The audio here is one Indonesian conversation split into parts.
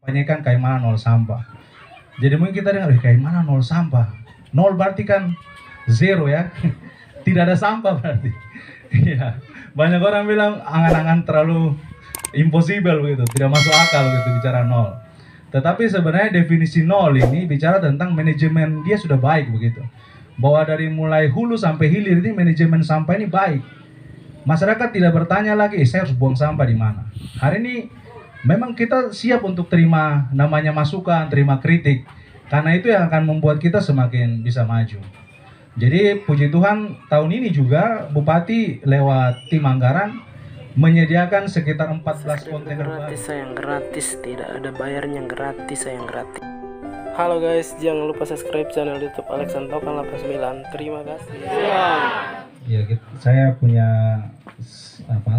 kan kayak mana nol sampah. Jadi mungkin kita dengar kayak mana nol sampah. Nol berarti kan zero ya. Tidak ada sampah berarti. Iya. Banyak orang bilang angan-angan terlalu impossible begitu, tidak masuk akal gitu bicara nol. Tetapi sebenarnya definisi nol ini bicara tentang manajemen dia sudah baik begitu. Bahwa dari mulai hulu sampai hilir ini manajemen sampah ini baik. Masyarakat tidak bertanya lagi, saya harus buang sampah di mana. Hari ini memang kita siap untuk terima namanya masukan, terima kritik. Karena itu yang akan membuat kita semakin bisa maju. Jadi puji Tuhan tahun ini juga Bupati lewat tim anggaran menyediakan sekitar 14 kontainer gratis, sayang gratis, tidak ada bayarnya, gratis, sayang gratis. Halo guys, jangan lupa subscribe channel YouTube Alex Santokan 89. Terima kasih. Ya, saya punya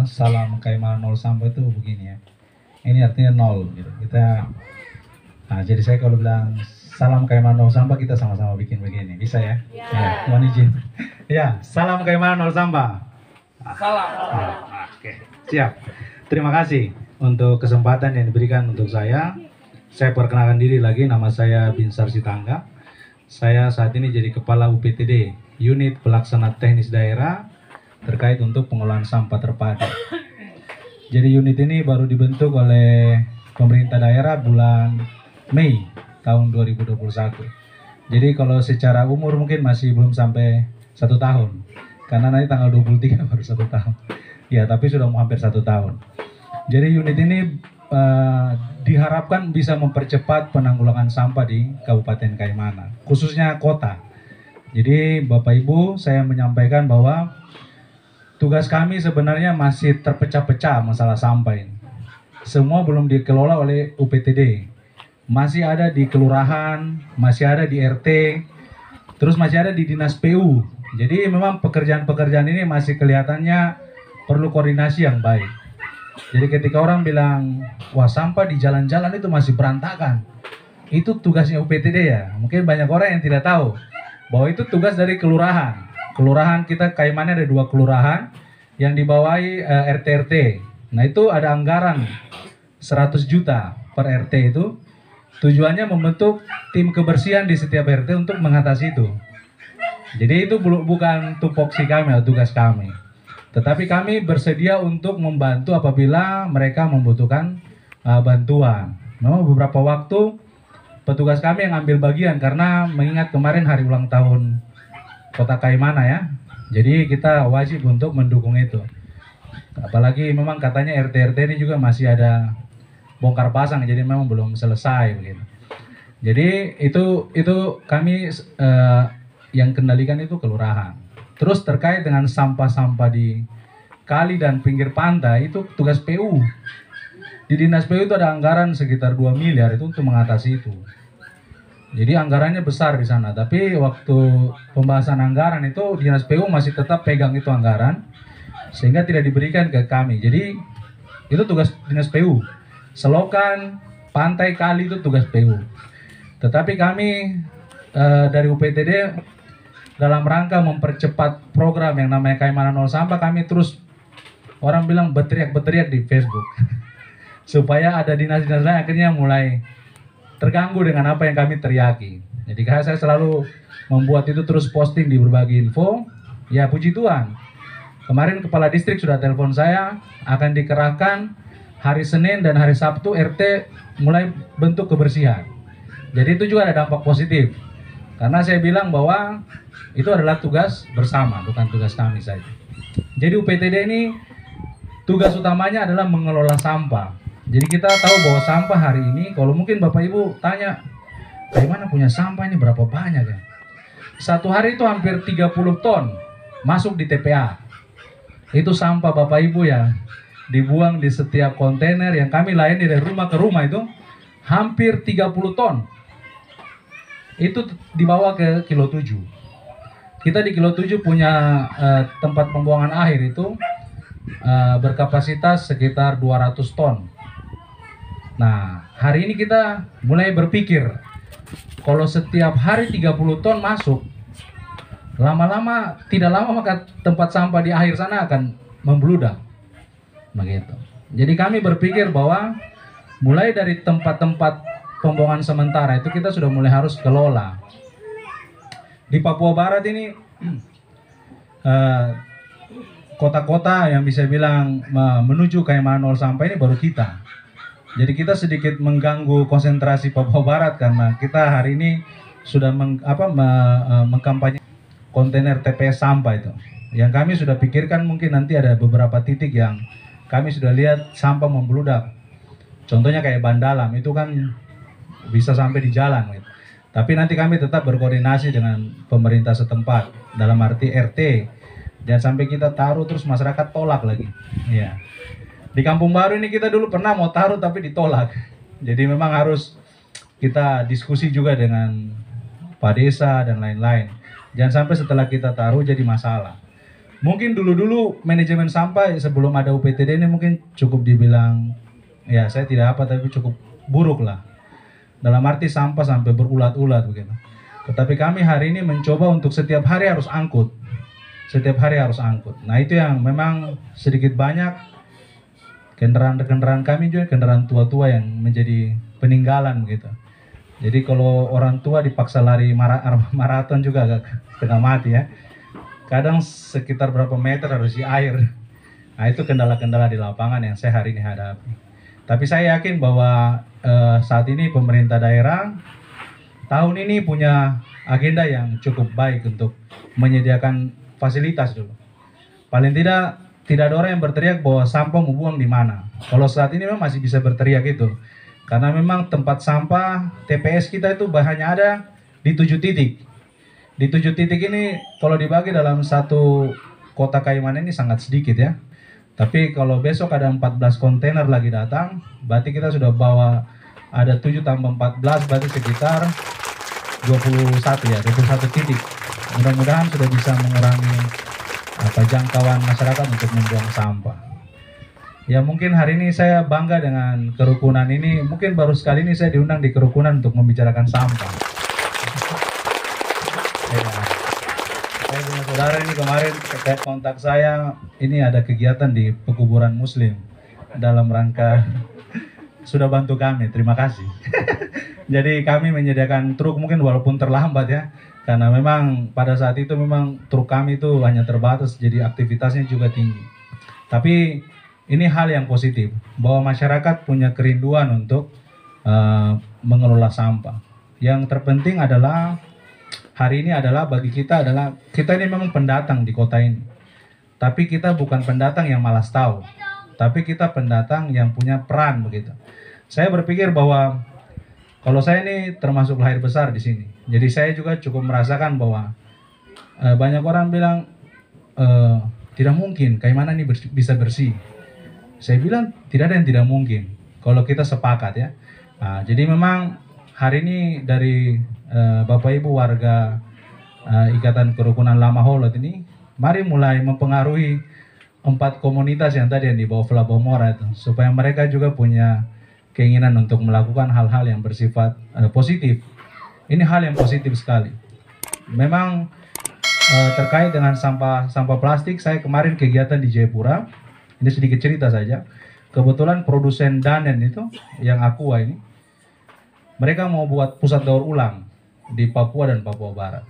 salam Kaimana nol sampah itu begini ya. Ini artinya nol gitu. Jadi saya kalau bilang salam Kaimana nol sampah, kita sama-sama bikin begini, bisa ya? Ya, mohon izin. Ya, salam Kaimana nol sampah. Salam. Oke, siap. Terima kasih untuk kesempatan yang diberikan untuk saya. Saya perkenalkan diri lagi, nama saya Binsar Sitangga. Saya saat ini jadi Kepala UPTD, Unit Pelaksana Teknis Daerah terkait untuk pengolahan sampah terpadu. Jadi unit ini baru dibentuk oleh pemerintah daerah bulan Mei tahun 2021. Jadi kalau secara umur mungkin masih belum sampai 1 tahun. Karena nanti tanggal 23 baru 1 tahun. Ya, tapi sudah hampir 1 tahun. Jadi unit ini diharapkan bisa mempercepat penanggulangan sampah di Kabupaten Kaimana, khususnya kota. Jadi Bapak Ibu, saya menyampaikan bahwa tugas kami sebenarnya masih terpecah-pecah masalah sampah ini. Semua belum dikelola oleh UPTD. Masih ada di kelurahan, masih ada di RT, terus masih ada di Dinas PU. Jadi memang pekerjaan-pekerjaan ini masih kelihatannya perlu koordinasi yang baik. Jadi ketika orang bilang, wah sampah di jalan-jalan itu masih berantakan, itu tugasnya UPTD ya. Mungkin banyak orang yang tidak tahu bahwa itu tugas dari kelurahan. Kelurahan kita Kaimana ada 2 kelurahan yang dibawahi RT-RT. Nah itu ada anggaran 100 juta per RT itu. Tujuannya membentuk tim kebersihan di setiap RT untuk mengatasi itu. Jadi itu bukan tupoksi kami atau tugas kami. Tetapi kami bersedia untuk membantu apabila mereka membutuhkan bantuan. Memang beberapa waktu petugas kami yang ambil bagian karena mengingat kemarin hari ulang tahun Kota Kaimana ya. Jadi kita wajib untuk mendukung itu. Apalagi memang katanya RT-RT ini juga masih ada bongkar pasang, jadi memang belum selesai begitu. Jadi itu kami yang kendalikan itu kelurahan. Terus terkait dengan sampah-sampah di kali dan pinggir pantai itu tugas PU. Di Dinas PU itu ada anggaran sekitar 2 miliar itu untuk mengatasi itu. Jadi anggarannya besar di sana, tapi waktu pembahasan anggaran itu Dinas PU masih tetap pegang itu anggaran sehingga tidak diberikan ke kami. Jadi itu tugas Dinas PU. Selokan, pantai, kali itu tugas PU. Tetapi kami dari UPTD dalam rangka mempercepat program yang namanya Kaimana Nol Sampah, kami terus orang bilang berteriak-berteriak di Facebook supaya ada dinas-dinas lain akhirnya mulai terganggu dengan apa yang kami teriaki. Jadi saya selalu membuat itu terus posting di berbagai info. Ya puji Tuhan, kemarin Kepala Distrik sudah telepon saya, akan dikerahkan hari Senin dan hari Sabtu RT mulai bentuk kebersihan. Jadi itu juga ada dampak positif. Karena saya bilang bahwa itu adalah tugas bersama, bukan tugas kami saja. Jadi UPTD ini tugas utamanya adalah mengelola sampah. Jadi kita tahu bahwa sampah hari ini, kalau mungkin Bapak Ibu tanya, dari mana punya sampah ini berapa banyak ya? Satu hari itu hampir 30 ton masuk di TPA. Itu sampah Bapak Ibu ya, dibuang di setiap kontainer yang kami layani dari rumah ke rumah itu hampir 30 ton. Itu dibawa ke Kilo 7. Kita di Kilo 7 punya tempat pembuangan akhir itu berkapasitas sekitar 200 ton. Nah, hari ini kita mulai berpikir kalau setiap hari 30 ton masuk, lama-lama, tidak lama maka tempat sampah di akhir sana akan membludak. Begitu. Jadi kami berpikir bahwa Mulai dari tempat-tempat pembuangan sementara itu kita sudah mulai harus kelola. Di Papua Barat ini eh, kota-kota yang bisa bilang menuju Kayman nol sampah ini baru kita. Jadi kita sedikit mengganggu konsentrasi Papua Barat karena kita hari ini sudah mengkampanye kontainer TPS sampah itu. Yang kami sudah pikirkan mungkin nanti ada beberapa titik yang kami sudah lihat sampah membludak. Contohnya kayak Bandalam itu kan bisa sampai di jalan gitu. Tapi nanti kami tetap berkoordinasi dengan pemerintah setempat dalam arti RT. Jangan sampai kita taruh terus masyarakat tolak lagi. Ya. Di Kampung Baru ini kita dulu pernah mau taruh tapi ditolak. Jadi memang harus kita diskusi juga dengan Pak Desa dan lain-lain. Jangan sampai setelah kita taruh jadi masalah. Mungkin dulu-dulu manajemen sampah sebelum ada UPTD ini mungkin cukup dibilang, ya saya tidak apa tapi cukup buruk lah. Dalam arti sampah sampai berulat-ulat begitu. Tetapi kami hari ini mencoba untuk setiap hari harus angkut. Setiap hari harus angkut. Nah itu yang memang sedikit banyak kendaraan kami juga kendaraan tua-tua yang menjadi peninggalan begitu. Jadi kalau orang tua dipaksa lari maraton juga agak kena mati ya. Kadang sekitar berapa meter harus di air. Nah itu kendala-kendala di lapangan yang saya hari ini hadapi. Tapi saya yakin bahwa saat ini pemerintah daerah tahun ini punya agenda yang cukup baik untuk menyediakan fasilitas dulu. Paling tidak ada orang yang berteriak bahwa sampah mau buang di mana. Kalau saat ini memang masih bisa berteriak itu. Karena memang tempat sampah TPS kita itu hanya ada di 7 titik. Di 7 titik ini kalau dibagi dalam satu kota Kayman ini sangat sedikit ya. Tapi kalau besok ada 14 kontainer lagi datang, berarti kita sudah bawa ada 7 tambah 14 berarti sekitar 21 ya, 21 titik. Mudah-mudahan sudah bisa mengurangi jangkauan masyarakat untuk membuang sampah. Ya mungkin hari ini saya bangga dengan kerukunan ini. Mungkin baru sekali ini saya diundang di kerukunan untuk membicarakan sampah. Ya. Saya punya saudara ini kemarin kontak saya, ini ada kegiatan di pekuburan Muslim dalam rangka sudah bantu kami, terima kasih. Jadi kami menyediakan truk mungkin walaupun terlambat ya, karena memang pada saat itu memang truk kami itu hanya terbatas, jadi aktivitasnya juga tinggi. Tapi ini hal yang positif, bahwa masyarakat punya kerinduan untuk mengelola sampah. Yang terpenting adalah hari ini adalah bagi kita ini memang pendatang di kota ini. Tapi kita bukan pendatang yang malas tahu. Tapi kita pendatang yang punya peran begitu. Saya berpikir bahwa kalau saya ini termasuk lahir besar di sini. Jadi saya juga cukup merasakan bahwa banyak orang bilang tidak mungkin Kayman ini bisa bersih. Saya bilang tidak ada yang tidak mungkin kalau kita sepakat ya. Nah, jadi memang hari ini dari Bapak Ibu warga Ikatan Kerukunan Lama Holot ini, mari mulai mempengaruhi 4 komunitas yang tadi yang di bawah Flabomora itu, supaya mereka juga punya keinginan untuk melakukan hal-hal yang bersifat positif. Ini hal yang positif sekali. Memang terkait dengan sampah plastik, saya kemarin kegiatan di Jayapura. Ini sedikit cerita saja. Kebetulan produsen Danen itu, yang Aqua ini, mereka mau buat pusat daur ulang di Papua dan Papua Barat.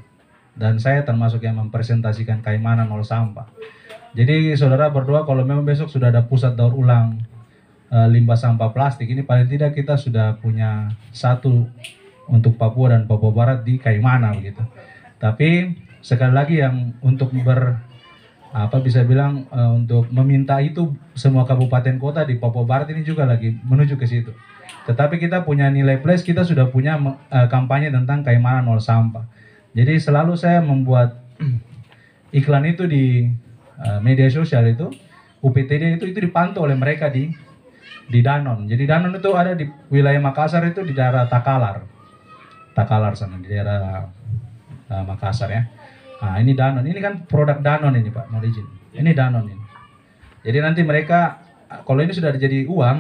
Dan saya termasuk yang mempresentasikan Kayman nol sampah. Jadi saudara berdoa kalau memang besok sudah ada pusat daur ulang limbah sampah plastik, ini paling tidak kita sudah punya satu untuk Papua dan Papua Barat di Kayman begitu. Tapi sekali lagi yang untuk untuk meminta itu semua kabupaten kota di Papua Barat ini juga lagi menuju ke situ. Tetapi kita punya nilai plus, kita sudah punya kampanye tentang Kayman nol sampah. Jadi selalu saya membuat iklan itu di media sosial itu, UPTD itu dipantau oleh mereka di Danon. Jadi Danon itu ada di wilayah Makassar itu di daerah Takalar sana di daerah Makassar ya. Nah ini Danon, ini kan produk Danon ini Pak, mohon izin. Ini Danon ini. Jadi nanti mereka kalau ini sudah jadi uang,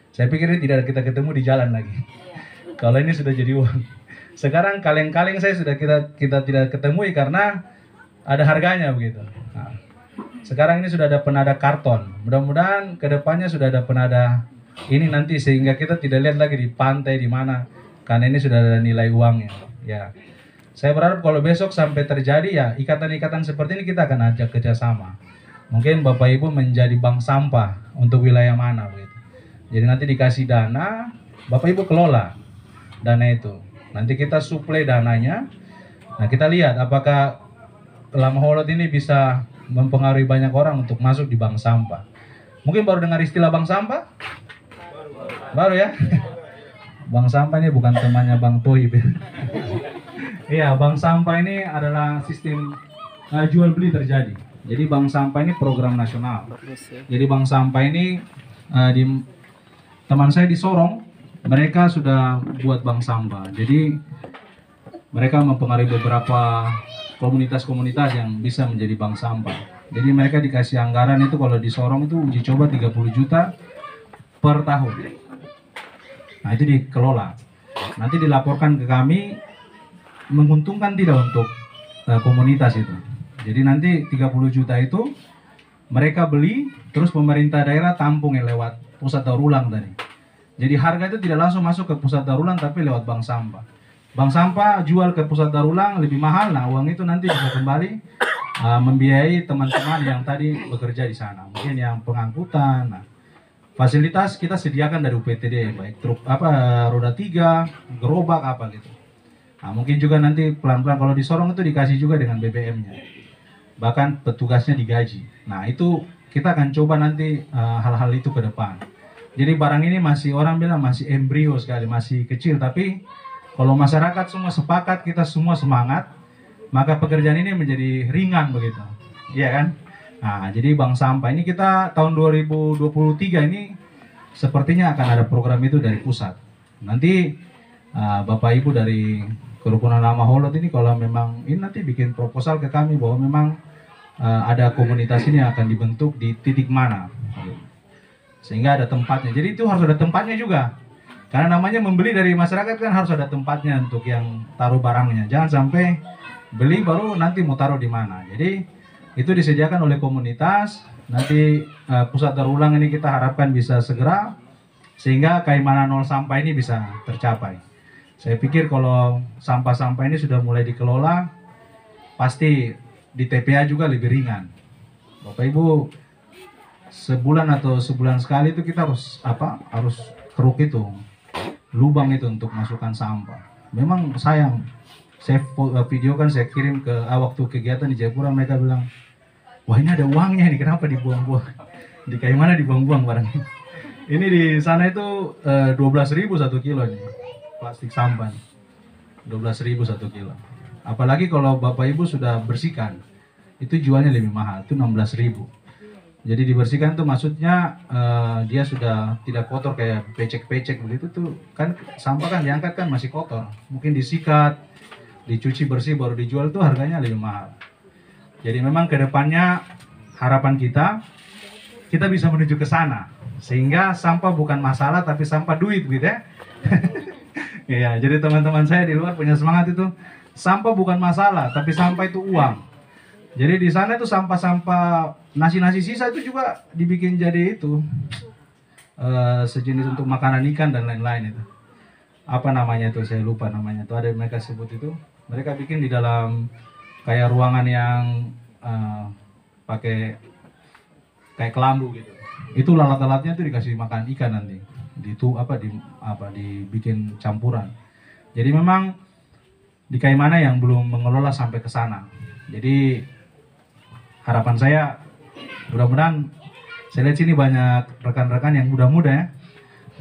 saya pikir ini tidak kita ketemu di jalan lagi. Kalau ini sudah jadi uang. Sekarang kaleng-kaleng saya sudah kita tidak ketemui karena ada harganya begitu. Nah, sekarang ini sudah ada penada karton. Mudah-mudahan kedepannya sudah ada penada ini nanti sehingga kita tidak lihat lagi di pantai di mana, karena ini sudah ada nilai uangnya. Ya, saya berharap kalau besok sampai terjadi ya ikatan-ikatan seperti ini kita akan ajak kerjasama. Mungkin Bapak Ibu menjadi bank sampah untuk wilayah mana begitu. Jadi nanti dikasih dana, Bapak Ibu kelola dana itu. Nanti kita suplai dananya. Nah kita lihat apakah Lamaholot ini bisa mempengaruhi banyak orang untuk masuk di bank sampah. Mungkin baru dengar istilah bank sampah? Baru ya? Bank sampah ini bukan temannya Bang Toib. Iya, bank sampah ini adalah sistem jual beli terjadi. Jadi bank sampah ini program nasional. Jadi bank sampah ini di teman saya di Sorong, mereka sudah buat bank sampah. Jadi mereka mempengaruhi beberapa komunitas-komunitas yang bisa menjadi bank sampah. Jadi mereka dikasih anggaran itu kalau di Sorong itu uji coba 30 juta per tahun. Nah itu dikelola. Nanti dilaporkan ke kami menguntungkan tidak untuk komunitas itu. Jadi nanti 30 juta itu mereka beli, terus pemerintah daerah tampung yang lewat pusat daur ulang tadi. Jadi harga itu tidak langsung masuk ke pusat daur ulang tapi lewat bank sampah. Bank sampah jual ke pusat daur ulang lebih mahal, nah uang itu nanti bisa kembali membiayai teman-teman yang tadi bekerja di sana. Mungkin yang pengangkutan. Nah, fasilitas kita sediakan dari UPTD, baik truk roda 3, gerobak apa gitu. Nah, mungkin juga nanti pelan-pelan kalau di Sorong itu dikasih juga dengan BBM-nya. Bahkan petugasnya digaji. Nah, itu kita akan coba nanti hal-hal itu ke depan. Jadi barang ini masih orang bilang masih embrio sekali, masih kecil, tapi kalau masyarakat semua sepakat, kita semua semangat, maka pekerjaan ini menjadi ringan begitu. Iya kan? Nah, jadi bank sampah ini kita tahun 2023 ini sepertinya akan ada program itu dari pusat. Nanti Bapak Ibu dari Kerukunan Lamaholot ini kalau memang ini nanti bikin proposal ke kami bahwa memang ada komunitas ini yang akan dibentuk di titik mana. Sehingga ada tempatnya. Jadi itu harus ada tempatnya juga. Karena namanya membeli dari masyarakat kan harus ada tempatnya untuk yang taruh barangnya. Jangan sampai beli baru nanti mau taruh di mana. Jadi itu disediakan oleh komunitas. Nanti pusat daur ulang ini kita harapkan bisa segera sehingga Kaimana nol sampah ini bisa tercapai. Saya pikir kalau sampah-sampah ini sudah mulai dikelola, pasti di TPA juga lebih ringan. Bapak Ibu, sebulan atau sebulan sekali itu kita harus keruk itu, lubang itu untuk masukkan sampah. Memang sayang. Saya video kan saya kirim ke waktu kegiatan di Jayapura, mereka bilang, wah ini ada uangnya ini, kenapa dibuang-buang? Di Kaimana dibuang-buang barang ini. Ini di sana itu 12.000 1 kilo nih, plastik sampah. 12.000 1 kilo. Apalagi kalau Bapak Ibu sudah bersihkan, itu jualnya lebih mahal, itu 16.000. Jadi dibersihkan tuh maksudnya dia sudah tidak kotor kayak pecek-pecek begitu tuh. Kan sampah kan diangkat kan masih kotor. Mungkin disikat, dicuci bersih baru dijual tuh harganya lebih mahal. Jadi memang kedepannya harapan kita bisa menuju ke sana. Sehingga sampah bukan masalah tapi sampah duit gitu ya. Iya, jadi teman-teman saya di luar punya semangat itu. Sampah bukan masalah tapi sampah itu uang. Jadi di sana itu sampah-sampah nasi-nasi sisa itu juga dibikin jadi itu sejenis untuk makanan ikan dan lain-lain itu. Apa namanya itu saya lupa namanya itu, ada yang mereka sebut itu. Mereka bikin di dalam kayak ruangan yang pakai kayak kelambu gitu. Itu lalat-lalatnya itu dikasih makan ikan nanti. Dibikin campuran. Jadi memang di Kaimana yang belum mengelola sampai ke sana. Jadi harapan saya mudah-mudahan saya lihat sini banyak rekan-rekan yang muda-muda ya.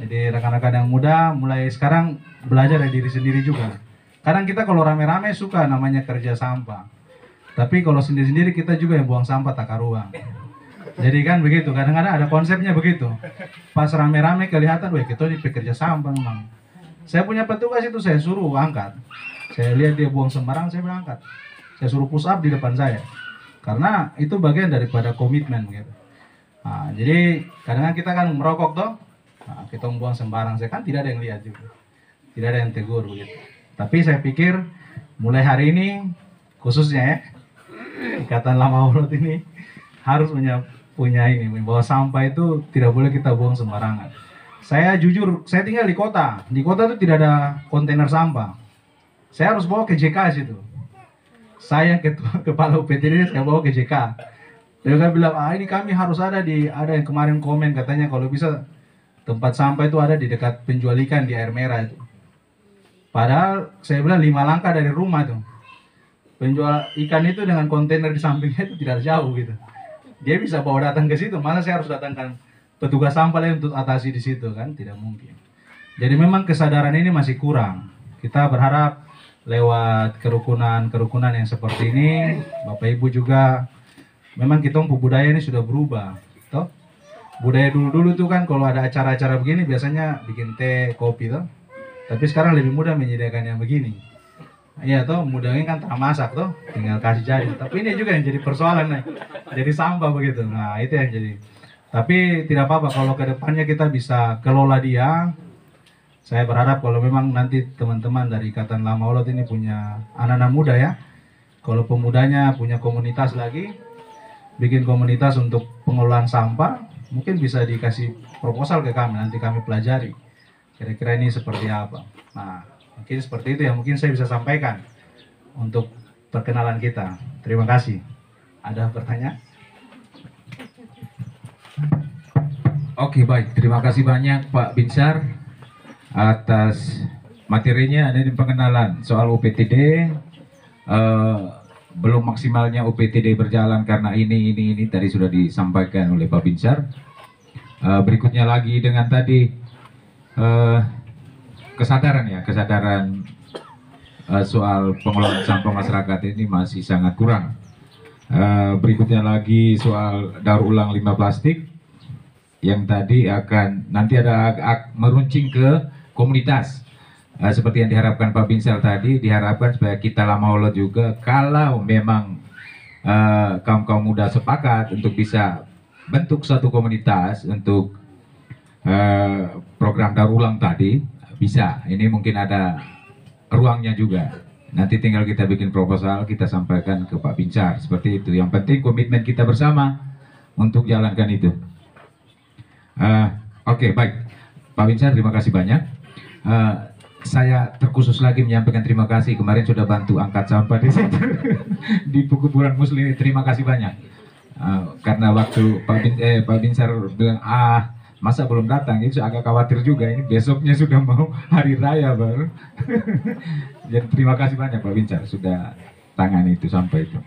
Jadi rekan-rekan yang muda mulai sekarang belajar dari diri sendiri juga. Kadang kita kalau rame-rame suka namanya kerja sampah. Tapi kalau sendiri-sendiri kita juga yang buang sampah tak karuang. Jadi kan begitu, kadang-kadang ada konsepnya begitu. Pas rame-rame kelihatan, wah kita ini pekerja sampah memang. Saya punya petugas itu saya suruh angkat. Saya lihat dia buang sembarang, saya berangkat. Saya suruh push up di depan saya. Karena itu bagian daripada komitmen gitu. Nah, jadi kadang-kadang kita kan merokok toh. Nah, kita membuang sembarang, saya kan tidak ada yang lihat juga. Tidak ada yang tegur begitu. Tapi saya pikir mulai hari ini khususnya ya Ikatan Lamaholot ini harus punya ini bahwa sampah itu tidak boleh kita buang sembarangan. Saya jujur, saya tinggal di kota. Di kota itu tidak ada kontainer sampah. Saya harus bawa ke JK situ. Saya ketua kepala UPTD, saya bawa ke JK. Dia kan bilang, ini kami harus ada yang kemarin komen katanya kalau bisa tempat sampah itu ada di dekat penjual ikan di air merah itu. Padahal saya bilang 5 langkah dari rumah tuh. Penjual ikan itu dengan kontainer di sampingnya itu tidak jauh gitu. Dia bisa bawa datang ke situ, masa saya harus datangkan petugas sampah lain untuk atasi di situ kan? Tidak mungkin. Jadi memang kesadaran ini masih kurang. Kita berharap lewat kerukunan yang seperti ini, Bapak Ibu juga, memang kita budaya ini sudah berubah. Toh? Budaya dulu-dulu tuh kan kalau ada acara-acara begini biasanya bikin teh, kopi toh. Tapi sekarang lebih mudah menyediakan yang begini. Iya toh, mudahnya kan tak masak toh, tinggal kasih jadi. Tapi ini juga yang jadi persoalan nih, jadi sampah begitu. Nah itu yang jadi. Tapi tidak apa-apa kalau kedepannya kita bisa kelola dia. Saya berharap kalau memang nanti teman-teman dari Ikatan Lama Olot ini punya anak-anak muda ya. Kalau pemudanya punya komunitas lagi, bikin komunitas untuk pengelolaan sampah, mungkin bisa dikasih proposal ke kami, nanti kami pelajari. Kira-kira ini seperti apa. Nah, mungkin seperti itu yang mungkin saya bisa sampaikan untuk perkenalan kita. Terima kasih. Ada pertanyaan? Oke, baik. Terima kasih banyak Pak Binsar atas materinya. Ada di pengenalan soal UPTD. Belum maksimalnya UPTD berjalan karena ini tadi sudah disampaikan oleh Pak Binsar. Berikutnya lagi dengan tadi kesadaran soal pengelolaan sampah masyarakat ini masih sangat kurang. Berikutnya lagi soal daur ulang limbah plastik yang tadi nanti ada meruncing ke komunitas. Seperti yang diharapkan Pak Binsar tadi, diharapkan supaya kita Lama Olot juga kalau memang kaum muda sepakat untuk bisa bentuk satu komunitas untuk program daur ulang tadi, bisa. Ini mungkin ada ruangnya juga. Nanti tinggal kita bikin proposal, kita sampaikan ke Pak Binsar. Seperti itu. Yang penting komitmen kita bersama untuk jalankan itu. Oke, baik. Pak Binsar, terima kasih banyak. Saya terkhusus lagi menyampaikan terima kasih. Kemarin sudah bantu angkat sampah di situ di Kuburan Muslim. Terima kasih banyak. Karena waktu Pak Binsar bilang, masa belum datang, itu agak khawatir juga. Ini besoknya sudah mau hari raya baru. Jadi terima kasih banyak Pak Binsar sudah tangani itu sampai itu.